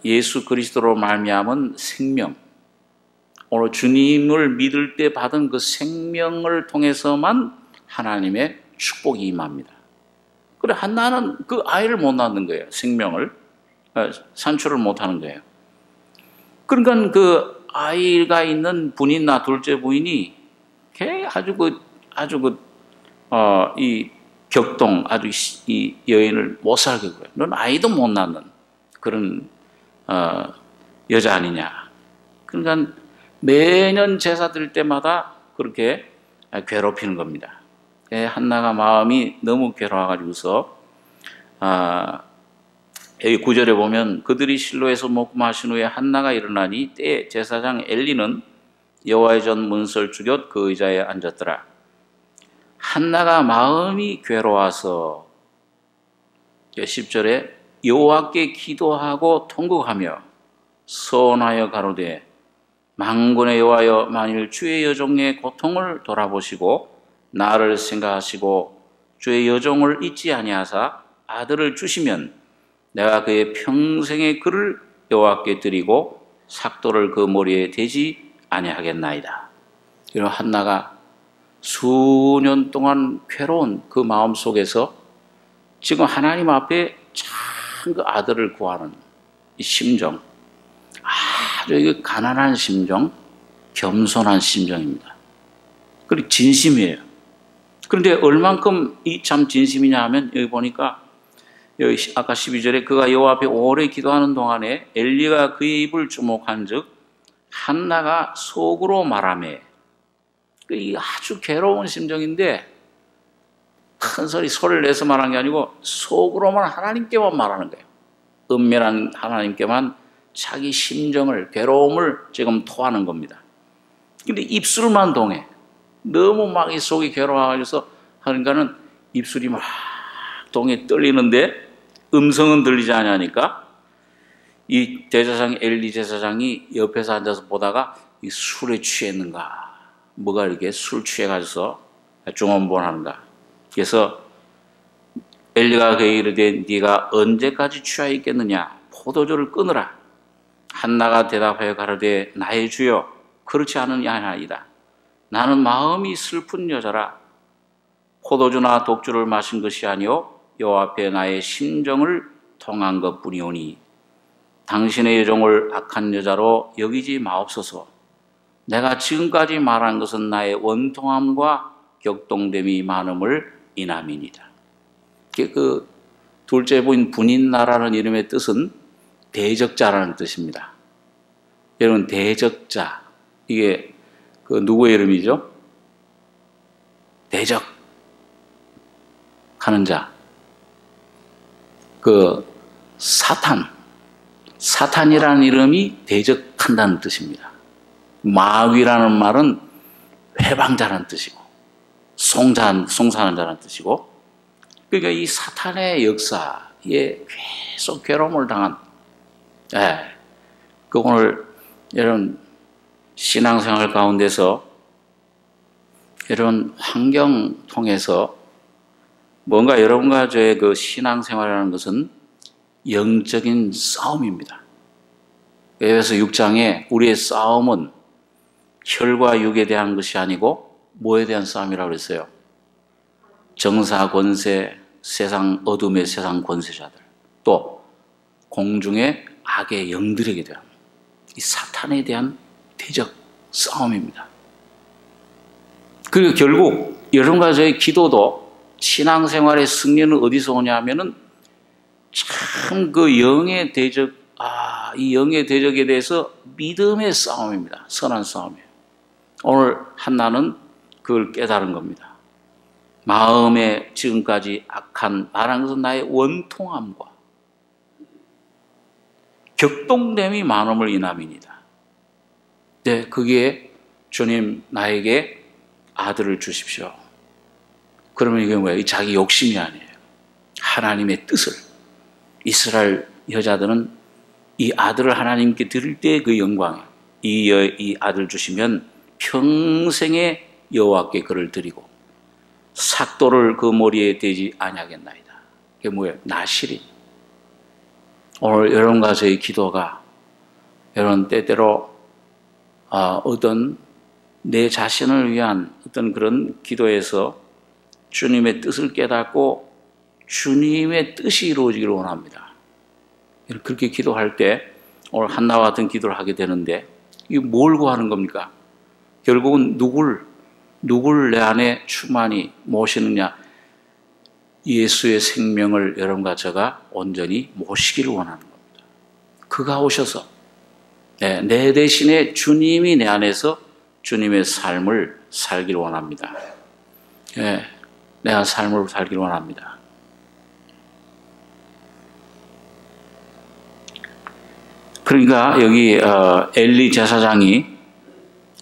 Speaker 1: 예수 그리스도로 말미암은 생명, 오늘 주님을 믿을 때 받은 그 생명을 통해서만 하나님의 축복이 임합니다. 그래 한나는 그 아이를 못 낳는 거예요. 생명을 산출을 못 하는 거예요. 그러니까 그 아이가 있는 분인나 둘째 부인이 이 격동, 이 여인을 못 살게 그래요. 넌 아이도 못 낳는 그런 여자 아니냐. 그러니까 매년 제사 드릴 때마다 그렇게 괴롭히는 겁니다. 한나가 마음이 너무 괴로워가지고서 여기 9절에 보면 그들이 실로에서 먹고 마신 후에 한나가 일어나니 때에 제사장 엘리는 여호와의 전 문설 주곁 그 의자에 앉았더라. 한나가 마음이 괴로워서 10절에 여호와께 기도하고 통곡하며 서원하여 가로되 만군의 여호와여 만일 주의 여종의 고통을 돌아보시고 나를 생각하시고 주의 여종을 잊지 아니하사 아들을 주시면 내가 그의 평생의 그를 여호와께 드리고 삭도를 그 머리에 대지 아니하겠나이다. 이런 한나가 수년 동안 괴로운 그 마음 속에서 지금 하나님 앞에 참 그 아들을 구하는 이 심정, 아주 가난한 심정, 겸손한 심정입니다. 그리고 진심이에요. 그런데 얼만큼 이 참 진심이냐 하면 여기 보니까 여기 아까 12절에 그가 여호와 앞에 오래 기도하는 동안에 엘리가 그의 입을 주목한즉 한나가 속으로 말하매, 이 아주 괴로운 심정인데 큰 소리를 내서 말한 게 아니고 속으로만 하나님께만 말하는 거예요. 은밀한 하나님께만 자기 심정을, 괴로움을 지금 토하는 겁니다. 근데 입술만 동해. 너무 막 이 속이 괴로워가지고서 하니까는 입술이 막 동해 떨리는데 음성은 들리지 않으니까 이 제사장 엘리 제사장이 옆에서 앉아서 보다가 이 술에 취했는가, 뭐가 이렇게 술 취해가지고서 중언부언하는가. 그래서 엘리가 그에게 이르되 네가 언제까지 취하 있겠느냐, 포도주를 끊으라. 한나가 대답하여 가로되 나의 주여 그렇지 않으냐이다. 나는 마음이 슬픈 여자라. 포도주나 독주를 마신 것이 아니요 여호와 앞에 나의 심정을 통한 것뿐이오니 당신의 여종을 악한 여자로 여기지 마옵소서. 내가 지금까지 말한 것은 나의 원통함과 격동됨이 많음을 인함이니이다. 그 둘째 부인 분인나라는 이름의 뜻은 대적자라는 뜻입니다. 여러분 대적자, 이게 그 누구의 이름이죠? 대적하는 자. 그 사탄이라는 이름이 대적한다는 뜻입니다. 마귀라는 말은 회방자라는 뜻이고 송사하는 자라는 뜻이고, 그러니까 이 사탄의 역사에 계속 괴로움을 당한, 그 오늘 여러분 신앙생활 가운데서 여러분 환경 통해서 뭔가 여러분과 저의 그 신앙생활이라는 것은 영적인 싸움입니다. 에베소 6장에 우리의 싸움은 혈과 육에 대한 것이 아니고 뭐에 대한 싸움이라고 그랬어요? 정사 권세, 세상 어둠의 세상 권세자들, 또 공중의 악의 영들에게 대한 이 사탄에 대한 대적 싸움입니다. 그리고 결국 여러분과 저의 기도도 신앙생활의 승리는 어디서 오냐 하면은 참 그 영의 대적, 이 영의 대적에 대해서 믿음의 싸움입니다. 선한 싸움이에요. 오늘 한나는 그걸 깨달은 겁니다. 마음에 지금까지 악한 말한 것은 나의 원통함과 격동됨이 많음을 인함이니다. 네, 그게 주님 나에게 아들을 주십시오. 그러면 이게 뭐예요? 자기 욕심이 아니에요. 하나님의 뜻을. 이스라엘 여자들은 이 아들을 하나님께 드릴 때 그 영광이에요. 이 아들 주시면 평생에 여호와께 그를 드리고 삭도를 그 머리에 대지 아니하겠나이다. 그게 뭐예요? 나실인. 오늘 여러분과 저의 기도가 여러분 때때로 어떤 내 자신을 위한 어떤 그런 기도에서 주님의 뜻을 깨닫고 주님의 뜻이 이루어지기를 원합니다. 그렇게 기도할 때 오늘 한나와 같은 기도를 하게 되는데 이게 뭘 구하는 겁니까? 결국은 누굴 내 안에 충만히 모시느냐? 예수의 생명을 여러분과 제가 온전히 모시기를 원하는 겁니다. 그가 오셔서 내 대신에 주님이 내 안에서 주님의 삶을 살기를 원합니다. 내가 삶을 살기를 원합니다. 그러니까 여기 엘리 제사장이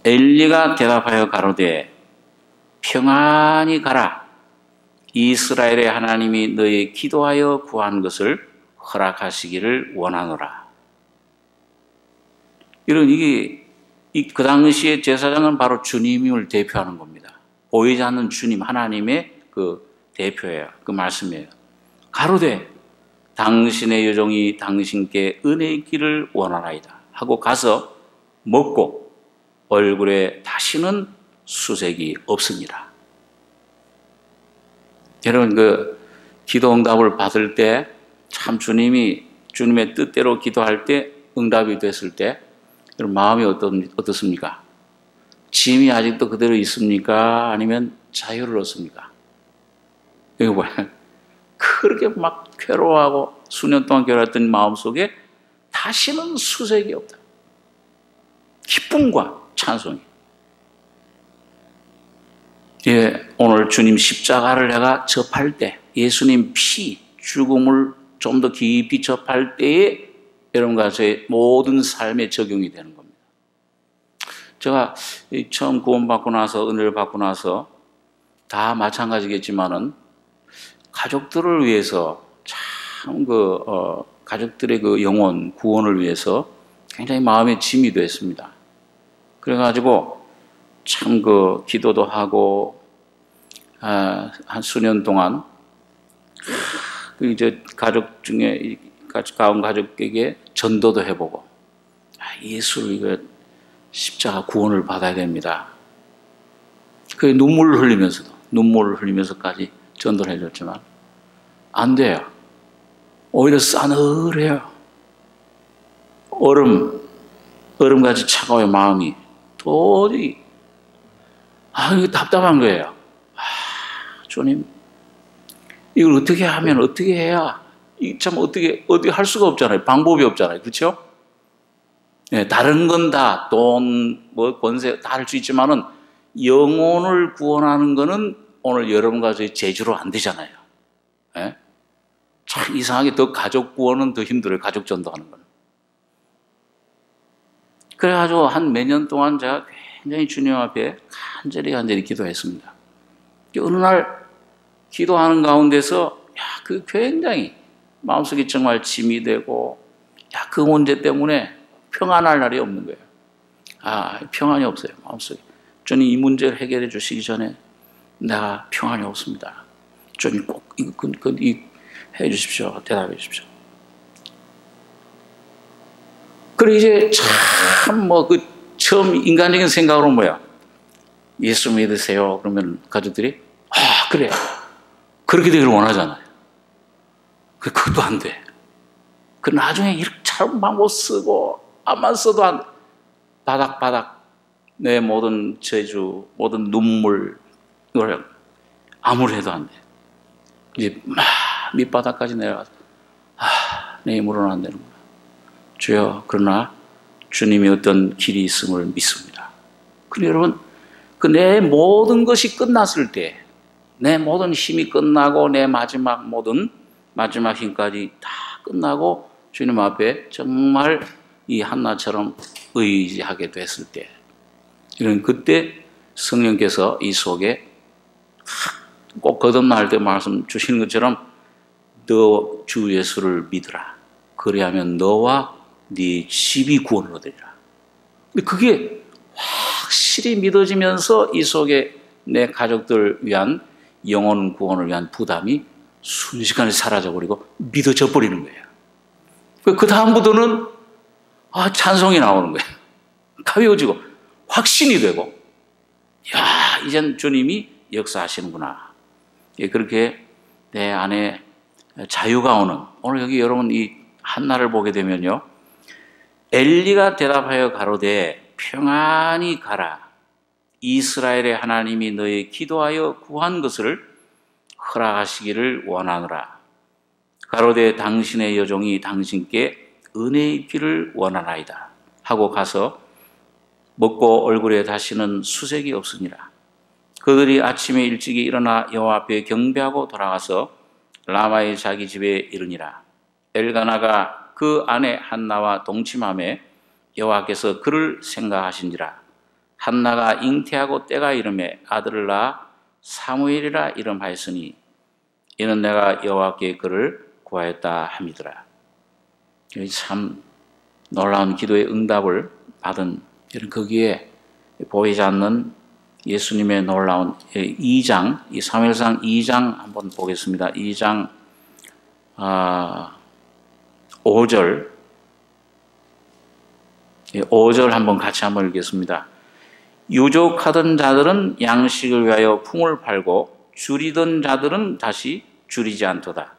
Speaker 1: 엘리가 대답하여 가로되 평안히 가라. 이스라엘의 하나님이 너의 기도하여 구한 것을 허락하시기를 원하노라. 이게 그 당시에 제사장은 바로 주님을 대표하는 겁니다. 보이지 않는 주님, 하나님의 그 대표예요. 그 말씀이에요. 가로되 당신의 여종이 당신께 은혜 있기를 원하나이다 하고 가서 먹고 얼굴에 다시는 수색이 없습니다. 여러분 그 기도 응답을 받을 때 참 주님의 뜻대로 기도할 때 응답이 됐을 때 여러분 마음이 어떻습니까? 짐이 아직도 그대로 있습니까? 아니면 자유를 얻습니까? 이거 뭐야? 그렇게 막 괴로워하고 수년 동안 괴로웠던 마음속에 다시는 수색이 없다. 기쁨과 찬송이. 오늘 주님 십자가를 내가 접할 때 예수님 피, 죽음을 좀 더 깊이 접할 때에 여러분과 저의 모든 삶에 적용이 되는 겁니다. 제가 처음 구원받고 나서 은혜를 받고 나서 다 마찬가지겠지만은 가족들을 위해서 참 가족들의 그 영혼 구원을 위해서 굉장히 마음의 짐이 됐습니다. 그래가지고 참 기도도 하고 한 수년 동안 이제 가족 중에 가운 가족에게 전도도 해보고 예수를 십자가 구원을 받아야 됩니다. 그 눈물을 흘리면서까지 전도를 해줬지만 안 돼요. 오히려 싸늘해요. 얼음같이 차가워요. 마음이 도저히 이거 답답한 거예요. 주님 이걸 어떻게 하면 어떻게 해야 참 어떻게 할 수가 없잖아요. 방법이 없잖아요. 그렇죠? 다른 건 다 돈, 권세 다 할 수 있지만은 영혼을 구원하는 거는 오늘 여러분과 저희 제주로 안 되잖아요. 참 이상하게 더 가족 구원은 더 힘들어요. 가족 전도하는 건. 그래가지고 한 몇 년 동안 제가 굉장히 주님 앞에 간절히 기도했습니다. 어느 날 기도하는 가운데서 그 굉장히 마음속에 정말 짐이 되고 그 문제 때문에 평안할 날이 없는 거예요. 평안이 없어요. 마음속에. 주님 이 문제를 해결해 주시기 전에 내가 평안이 없습니다. 주님 꼭 해 주십시오. 대답해 주십시오. 그리고 이제 참 처음 인간적인 생각으로 뭐야? 예수 믿으세요. 그러면 가족들이 그래요. 그렇게 되기를 원하잖아요. 그것도 안 돼. 그 나중에 이렇게 잘만 못 쓰고 안만 써도 안 돼. 바닥바닥 내 모든 재주, 모든 눈물 이걸 아무리 해도 안 돼. 이제 막 밑바닥까지 내려가서 내 힘으로는 안 되는구나. 주여, 그러나 주님이 어떤 길이 있음을 믿습니다. 그리고 여러분, 그 내 모든 것이 끝났을 때, 내 모든 힘이 끝나고 내 모든 마지막 힘까지 다 끝나고 주님 앞에 정말 이 한나처럼 의지하게 됐을 때, 이런 그때 성령께서 이 속에 꼭 거듭날 때 말씀 주시는 것처럼 너 주 예수를 믿으라. 그리하면 너와 네 집이 구원을 얻으리라. 근데 그게 확실히 믿어지면서 이 속에 내 가족들 위한 영혼 구원을 위한 부담이 순식간에 사라져버리고 믿어져 버리는 거예요. 그 다음부터는 찬송이 나오는 거예요. 가벼워지고 확신이 되고, 야, 이젠 주님이 역사하시는구나. 그렇게 내 안에 자유가 오는, 오늘 여기 여러분 이 한나를 보게 되면요, 엘리가 대답하여 가로되 평안히 가라. 이스라엘의 하나님이 너의 기도하여 구한 것을 허락하시기를 원하노라. 가로되 당신의 여종이 당신께 은혜 입기를 원하나이다 하고 가서 먹고 얼굴에 다시는 수색이 없으니라. 그들이 아침에 일찍이 일어나 여호와 앞에 경배하고 돌아가서 라마의 자기 집에 이르니라. 엘가나가 그 아내 한나와 동침하매 여호와께서 그를 생각하신지라. 한나가 잉태하고 때가 이르매 아들을 낳아 사무엘이라 이름하였으니 이는 내가 여호와께 그를 구하였다 함이더라. 참 놀라운 기도의 응답을 받은, 거기에 보이지 않는 예수님의 놀라운 2장, 이 사무엘상 2장 한번 보겠습니다. 2장 5절 한번 같이 한번 읽겠습니다. 유족하던 자들은 양식을 위하여 품을 팔고 줄이던 자들은 다시 줄이지 않도다.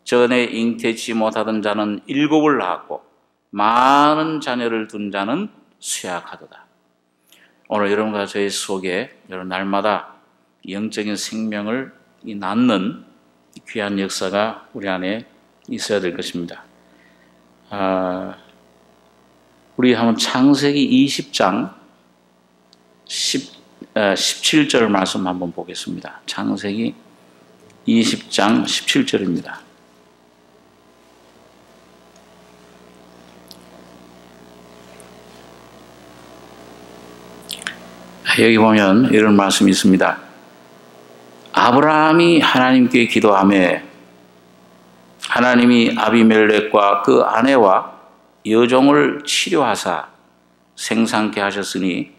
Speaker 1: 전에 잉태치 못하던 자는 7을 낳았고 많은 자녀를 둔 자는 쇠약하도다. 오늘 여러분과 저희 속에 여러분 날마다 영적인 생명을 낳는 귀한 역사가 우리 안에 있어야 될 것입니다. 우리 한번 창세기 20장 17절 말씀 한번 보겠습니다. 창세기 20장 17절입니다. 여기 보면 이런 말씀이 있습니다. 아브라함이 하나님께 기도하며 하나님이 아비멜렉과 그 아내와 여종을 치료하사 생산케 하셨으니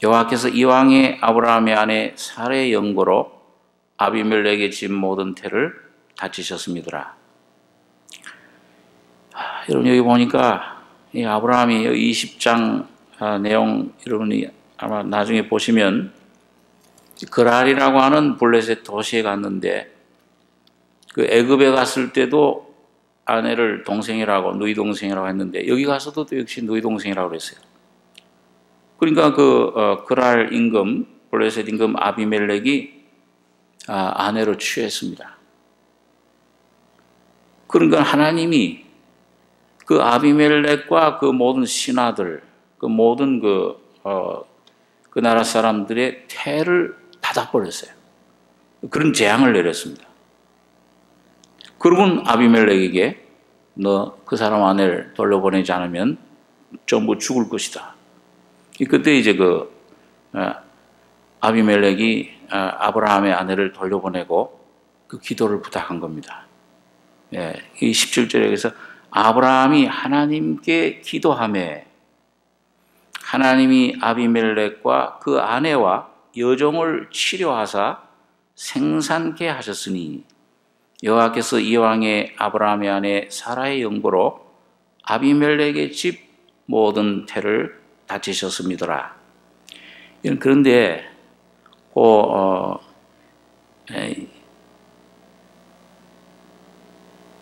Speaker 1: 여호와께서 이왕에 아브라함의 아내 사레의 영고로 아비멜렉의 집 모든 태를 다치셨음이더라. 여러분 여기 보니까 이 아브라함이 20장 내용 여러분이 아마 나중에 보시면 그랄이라고 하는 블레셋 도시에 갔는데 그 애굽에 갔을 때도 아내를 동생이라고 누이 동생이라고 했는데 여기 가서도 또 역시 누이 동생이라고 그랬어요. 그러니까 그랄 임금 블레셋 임금 아비멜렉이 아내로 취했습니다. 그러니까 하나님이 그 아비멜렉과 그 모든 신하들, 그 모든 그 나라 사람들의 태를 닫아버렸어요. 그런 재앙을 내렸습니다. 그러면 아비멜렉에게 너 그 사람 아내를 돌려보내지 않으면 전부 죽을 것이다. 그때 이제 아비멜렉이 아브라함의 아내를 돌려보내고 그 기도를 부탁한 겁니다. 이 17절에서 아브라함이 하나님께 기도하며 하나님이 아비멜렉과 그 아내와 여종을 치료하사 생산케 하셨으니 여호와께서 이왕에 아브라함의 아내 사라의 영고로 아비멜렉의 집 모든 태를 다치셨음이더라. 그런데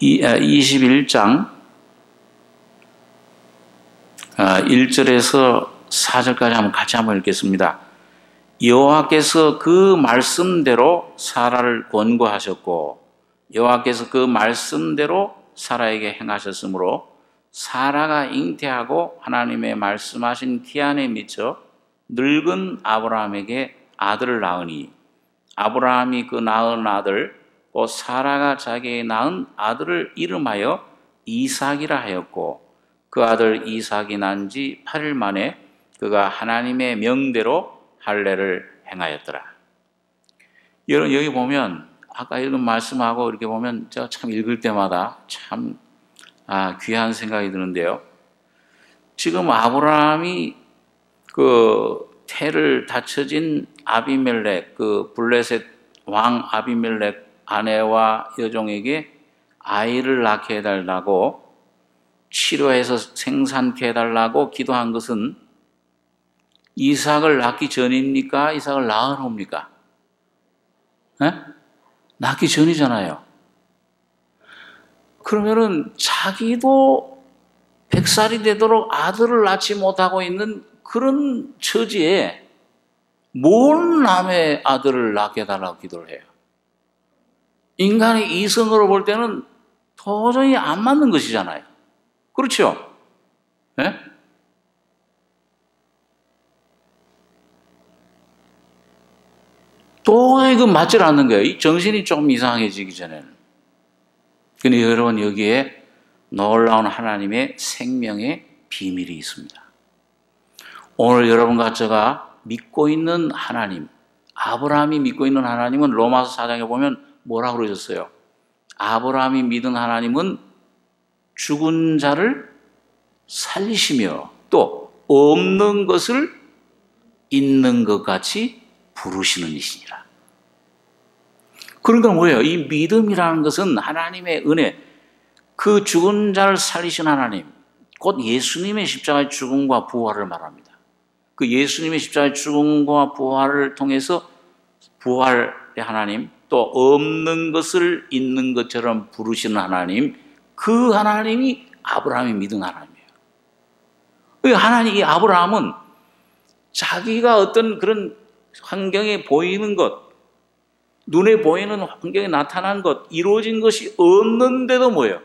Speaker 1: 21장 1절에서 4절까지 한번 같이 한번 읽겠습니다. 여호와께서 그 말씀대로 사라를 권고하셨고 여호와께서 그 말씀대로 사라에게 행하셨으므로 사라가 잉태하고 하나님의 말씀하신 기한에 미쳐 늙은 아브라함에게 아들을 낳으니 아브라함이 그 낳은 아들 곧 사라가 자기의 낳은 아들을 이름하여 이삭이라 하였고 그 아들 이삭이 난 지 8일 만에 그가 하나님의 명대로 할례를 행하였더라. 여러분 여기 보면 아까 읽은 말씀하고 이렇게 보면 제가 참 읽을 때마다 참 귀한 생각이 드는데요. 지금 아브라함이 그 태를 다쳐진 아비멜렉 그 블레셋 왕 아비멜렉 아내와 여종에게 아이를 낳게 해달라고 치료해서 생산케 해달라고 기도한 것은 이삭을 낳기 전입니까? 이삭을 낳으옵니까? 낳기 전이잖아요. 그러면은 자기도 100살이 되도록 아들을 낳지 못하고 있는 그런 처지에 뭔 남의 아들을 낳게 해달라고 기도를 해요? 인간의 이성으로 볼 때는 도저히 안 맞는 것이잖아요. 그렇죠? 네? 도저히 그 맞질 않는 거예요. 이 정신이 조금 이상해지기 전에는. 근데 여러분 여기에 놀라운 하나님의 생명의 비밀이 있습니다. 오늘 여러분과 제가 믿고 있는 하나님, 아브라함이 믿고 있는 하나님은 로마서 4장에 보면 뭐라고 그러셨어요? 아브라함이 믿은 하나님은 죽은 자를 살리시며 또 없는 것을 있는 것 같이 부르시는 이시니라. 그러니까 뭐예요? 이 믿음이라는 것은 하나님의 은혜, 그 죽은 자를 살리신 하나님, 곧 예수님의 십자가의 죽음과 부활을 말합니다. 그 예수님의 십자가의 죽음과 부활을 통해서 부활의 하나님, 또 없는 것을 있는 것처럼 부르시는 하나님, 그 하나님이 아브라함이 믿은 하나님이에요. 하나님, 이 아브라함은 자기가 어떤 그런 환경에 보이는 것, 눈에 보이는 환경에 나타난 것, 이루어진 것이 없는데도 뭐예요?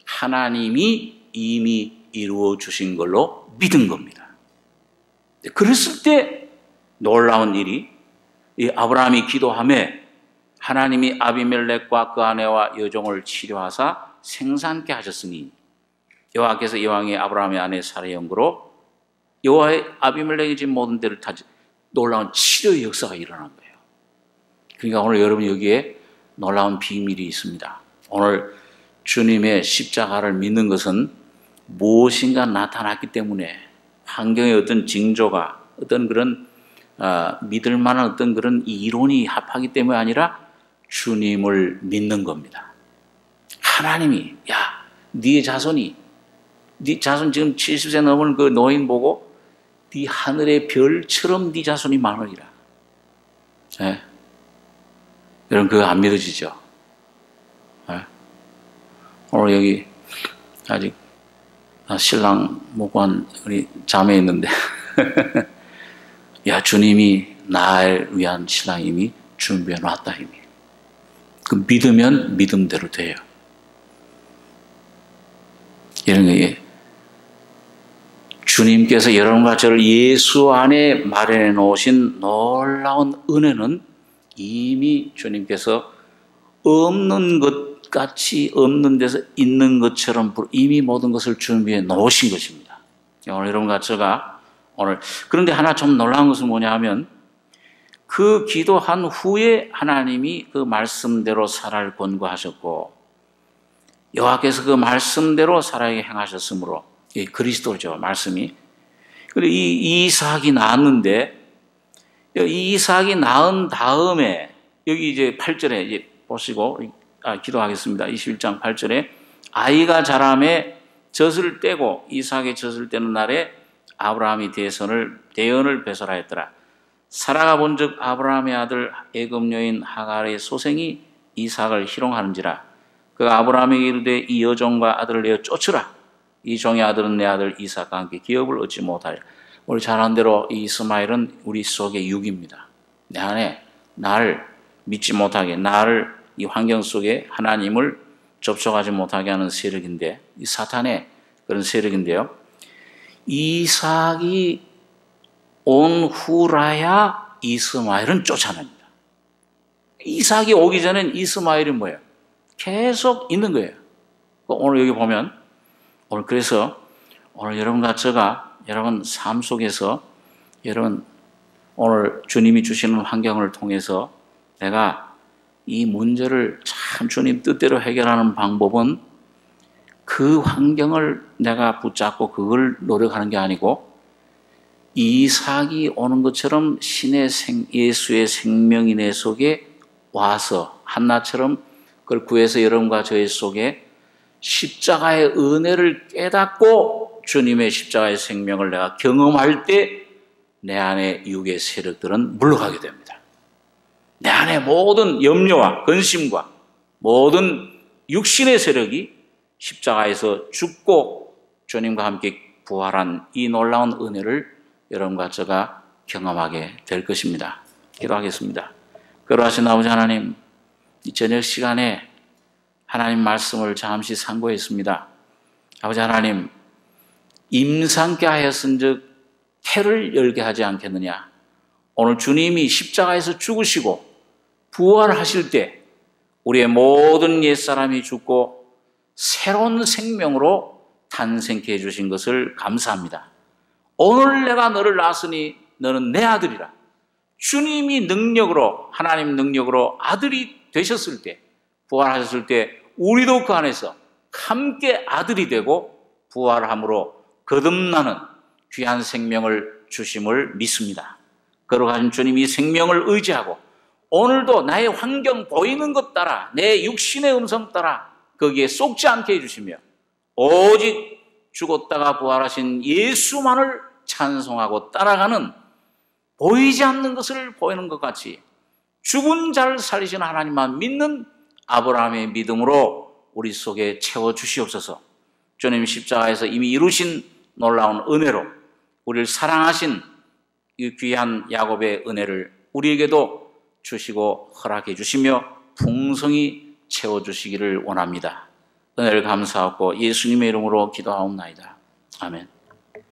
Speaker 1: 하나님이 이미 이루어 주신 걸로 믿은 겁니다. 그랬을 때 놀라운 일이 이 아브라함이 기도하며 하나님이 아비멜렉과 그 아내와 여종을 치료하사 생산케 하셨으니 여호와께서 이왕에 아브라함의 아내 사라의 연고로 여호와의 아비멜렉의 집 모든 데를 다 놀라운 치료의 역사가 일어난 거예요. 그러니까 오늘 여러분 여기에 놀라운 비밀이 있습니다. 오늘 주님의 십자가를 믿는 것은 무엇인가 나타났기 때문에 환경의 어떤 징조가 어떤 그런 믿을 만한 어떤 그런 이론이 합하기 때문이 아니라 주님을 믿는 겁니다. 하나님이 네 자손 지금 70세 넘은 그 노인 보고 네 하늘의 별처럼 네 자손이 많으리라. 네? 여러분 그거 안 믿어지죠? 네? 오늘 여기 아직 신랑 목관 우리 자매 있는데 주님이 나를 위한 신랑 이미 준비해 놨다 이미. 그 믿으면 믿음대로 돼요. 이런 게 주님께서 여러분과 저를 예수 안에 마련해 놓으신 놀라운 은혜는 이미 주님께서 없는 것 같이 없는 데서 있는 것처럼 이미 모든 것을 준비해 놓으신 것입니다. 오늘 여러분과 제가 오늘 그런데 하나 좀 놀라운 것은 뭐냐 하면 그 기도한 후에 하나님이 그 말씀대로 사라를 권고하셨고 여호와께서 그 말씀대로 사라에게 행하셨으므로 그리스도죠 말씀이. 그리고 이 이삭이 낳았는데 이 이삭이 낳은 다음에 여기 이제 8절에 이제 보시고 기도하겠습니다. 21장 8절에 아이가 자라매 젖을 떼고 이삭의 젖을 떼는 날에 아브라함이 대언을 배설하였더라. 사라가 본즉 아브라함의 아들 애굽 여인 하갈의 소생이 이삭을 희롱하는지라 그가 아브라함에게 이르되 이 여종과 아들을 내어 쫓으라. 이 종의 아들은 내 아들 이삭과 함께 기업을 얻지 못하리라. 오늘 잘 아는 대로 이 이스마엘은 우리 속의 육입니다. 내 안에 나를 믿지 못하게, 나를 이 환경 속에 하나님을 접촉하지 못하게 하는 세력인데, 이 사탄의 그런 세력인데요. 이삭이 온 후라야 이스마엘은 쫓아냅니다. 이삭이 오기 전엔 이스마엘이 뭐예요? 계속 있는 거예요. 오늘 여기 보면, 오늘 그래서 오늘 여러분과 제가 여러분 삶 속에서 여러분 오늘 주님이 주시는 환경을 통해서 내가 이 문제를 참 주님 뜻대로 해결하는 방법은 그 환경을 내가 붙잡고 그걸 노력하는 게 아니고 이삭이 오는 것처럼 예수의 생명이 내 속에 와서 한나처럼 그걸 구해서 여러분과 저의 속에 십자가의 은혜를 깨닫고 주님의 십자가의 생명을 내가 경험할 때 내 안에 육의 세력들은 물러가게 됩니다. 내 안에 모든 염려와 근심과 모든 육신의 세력이 십자가에서 죽고 주님과 함께 부활한 이 놀라운 은혜를 여러분과 제가 경험하게 될 것입니다. 기도하겠습니다. 거룩하신 아버지 하나님, 이 저녁 시간에 하나님 말씀을 잠시 상고했습니다. 아버지 하나님, 임상케 하였은즉 태를 열게 하지 않겠느냐. 오늘 주님이 십자가에서 죽으시고 부활하실 때 우리의 모든 옛사람이 죽고 새로운 생명으로 탄생케 해주신 것을 감사합니다. 오늘 내가 너를 낳았으니 너는 내 아들이라. 주님이 능력으로, 하나님 능력으로 아들이 되셨을 때, 부활하셨을 때 우리도 그 안에서 함께 아들이 되고 부활함으로 거듭나는 귀한 생명을 주심을 믿습니다. 거룩하신 주님이 생명을 의지하고 오늘도 나의 환경 보이는 것 따라 내 육신의 음성 따라 거기에 쏙지 않게 해주시며 오직 죽었다가 부활하신 예수만을 찬송하고 따라가는 보이지 않는 것을 보이는 것 같이 죽은 자를 살리시는 하나님만 믿는 아브라함의 믿음으로 우리 속에 채워주시옵소서. 주님 십자가에서 이미 이루신 놀라운 은혜로 우리를 사랑하신 이 귀한 야곱의 은혜를 우리에게도 주시고 허락해 주시며 풍성히 채워주시기를 원합니다. 은혜를 감사하고 예수님의 이름으로 기도하옵나이다. 아멘.